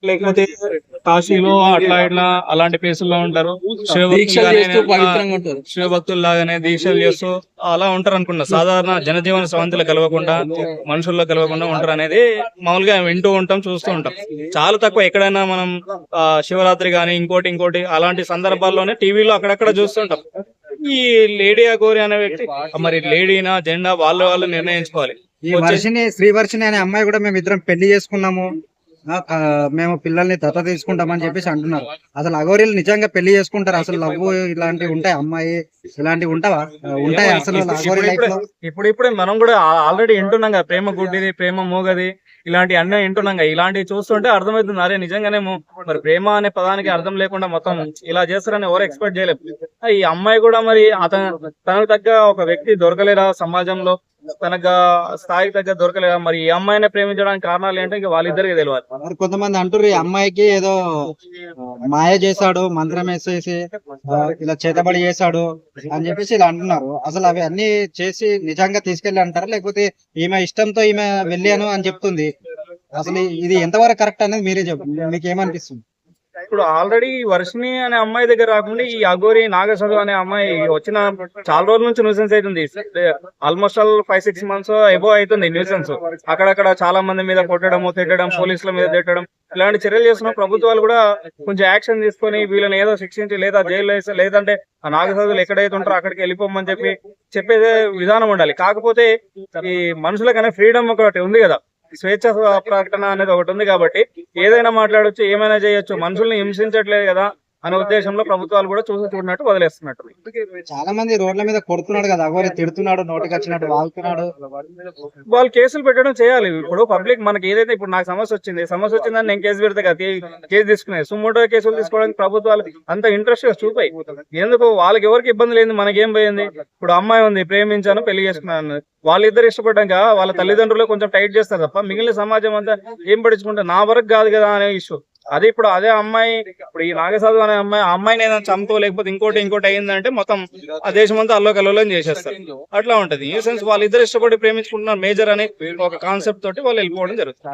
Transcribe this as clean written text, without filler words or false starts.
లేకపోతే కాశీలో అట్లా ఇట్లా అలాంటి ప్లేసుల్లో ఉంటారు. శివభక్తులు లాగానే దీక్షలు చేస్తూ అలా ఉంటారు అనుకున్నా. సాధారణ జనజీవన స్రవంతిలో కలవకుండా, మనుషుల్లో కలవకుండా ఉంటారు అనేది మామూలుగా వింటూ ఉంటాం, చూస్తూ ఉంటాం. చాలా తక్కువ ఎక్కడైనా మనం శివరాత్రి గానీ ఇంకోటి అలాంటి సందర్భాల్లోనే టీవీలో అక్కడక్కడ చూస్తుంటాం. ఈ లేడీ అఘోరి అనే వ్యక్తి మరి లేడీనా జెండా వాళ్ళు నిర్ణయించుకోవాలి. ఈ శ్రీవర్షిణి అనే అమ్మాయి కూడా మేము ఇద్దరం పెళ్లి చేసుకున్నాము, మేము పిల్లల్ని దత్త తీసుకుంటామని చెప్పేసి అంటున్నారు. అసలు అఘోరీలు నిజంగా పెళ్లి చేసుకుంటారు? అసలు లవ్ ఇలాంటివి ఉంటాయి? అమ్మాయి ఇలాంటివి ఉంటాయి అసలు అఘోరీ లైఫ్ లో? ఇప్పుడే మనం కూడా ఆల్రెడీ వింటున్నాం కదా, ప్రేమ గుడ్డిది, ప్రేమ మూగది, ఇలాంటి అన్నీ వింటున్నాం కదా. ఇలాంటివి చూస్తుంటే అర్థమవుతుంది, అరే నిజంగానే మరి ప్రేమ అనే పదానికి అర్థం లేకుండా మొత్తం ఇలా చేస్తారని ఎవరు ఎక్స్పెక్ట్ చేయలేదు. ఈ అమ్మాయి కూడా మరి తనకు తగ్గ ఒక వ్యక్తి దొరకలేరా సమాజంలో, తనకు స్థాయికి తగ్గ దొరకలేదా? మరి ఈ అమ్మాయిని ప్రేమించడానికి కారణాలు ఏంటో ఇంకా వాళ్ళిద్దరికి తెలియదు. మరి కొంతమంది అంటారు ఈ అమ్మాయికి ఏదో మాయ చేశాడు, మంత్రం వేసేసి ఇలా చేతబడి చేశాడు అని చెప్పేసి ఇలా అంటున్నారు. అసలు అవి అన్ని చేసి నిజంగా తీసుకెళ్ళి అంటారా, లేకపోతే ఈమె ఇష్టంతో ఈమె వెళ్ళాను అని చెప్తుంది? అసలు ఇది ఎంతవరకు కరెక్ట్ అనేది మీరే చెప్పండి, మీకు ఏమనిపిస్తుంది? ఇప్పుడు ఆల్రెడీ వర్షిణి అనే అమ్మాయి దగ్గర రాకుండా ఈ అఘోరి నాగసాధు అనే అమ్మాయి వచ్చిన చాలా రోజుల నుంచి న్యూసెన్స్ అవుతుంది. ఆల్మోస్ట్ 5-6 months ఎబో అవుతుంది న్యూసెన్స్. అక్కడక్కడ చాలా మంది మీద కొట్టడం, తిట్టడం, పోలీసుల మీద తిట్టడం, ఇలాంటి చర్యలు చేస్తున్న ప్రభుత్వాలు కూడా కొంచెం యాక్షన్ తీసుకొని వీళ్ళని ఏదో శిక్షించి లేదా జైల్లో వేసి, లేదంటే ఆ నాగసాధులు ఎక్కడైతే ఉంటారో అక్కడికి వెళ్ళిపోమని చెప్పేదే విధానం ఉండాలి. కాకపోతే ఈ మనుషులకనే ఫ్రీడమ్ ఒకటి ఉంది కదా, స్వేచ్ఛ ప్రకటన అనేది ఒకటి ఉంది కాబట్టి ఏదైనా మాట్లాడొచ్చు, ఏమైనా చేయొచ్చు, మనుషుల్ని హింసించట్లేదు కదా అనే ఉద్దేశంలో ప్రభుత్వాలు కూడా చూసినట్టు వదిలేస్తున్నట్టు. చాలా మంది రోడ్ల మీద కొడుతున్నాడు కదా, అఘోరి తిడుతున్నాడు, నోటికి వచ్చినట్టు వాగుతున్నాడు. వాళ్ళు కేసులు పెట్టడం చేయాలి. ఇప్పుడు పబ్లిక్ మనకి ఏదైతే ఇప్పుడు నాకు సమస్య వచ్చిందని నేను కేసు పెడితే కదా కేసు తీసుకునేది. సుమోటో కేసులు తీసుకోవడానికి ప్రభుత్వాలు అంత ఇంట్రెస్ట్ గా చూపాయి. ఎందుకు? వాళ్ళకి ఎవరికి ఇబ్బంది లేదు, మనకేం పోయింది? ఇప్పుడు అమ్మాయి ఉంది, ప్రేమించాను, పెళ్లి చేసుకున్నాను, వాళ్ళిద్దరు ఇష్టపడ్డాక వాళ్ళ తల్లిదండ్రులు కొంచెం టైట్ చేస్తారు తప్ప మిగిలిన సమాజం అంతా ఏం పట్టించుకుంటే నా వరకు కాదు కదా అనే ఇష్యూ. అదే ఇప్పుడు అదే అమ్మాయి, ఇప్పుడు ఈ నాగసాధు అనే అమ్మాయిని ఏదైనా చంపో లేకపోతే ఇంకోటి అయిందంటే మొత్తం ఆ దేశం అంతా అల్లోకల్లోలం చేసేస్తారు. అట్లా ఉంటది. ఈ సెన్స్ వాళ్ళిద్దరు ఇష్టపడి ప్రేమించుకుంటున్నారు మేజర్ అనే ఒక కాన్సెప్ట్ తోటి వాళ్ళు వెళ్ళిపోవడం జరుగుతుంది.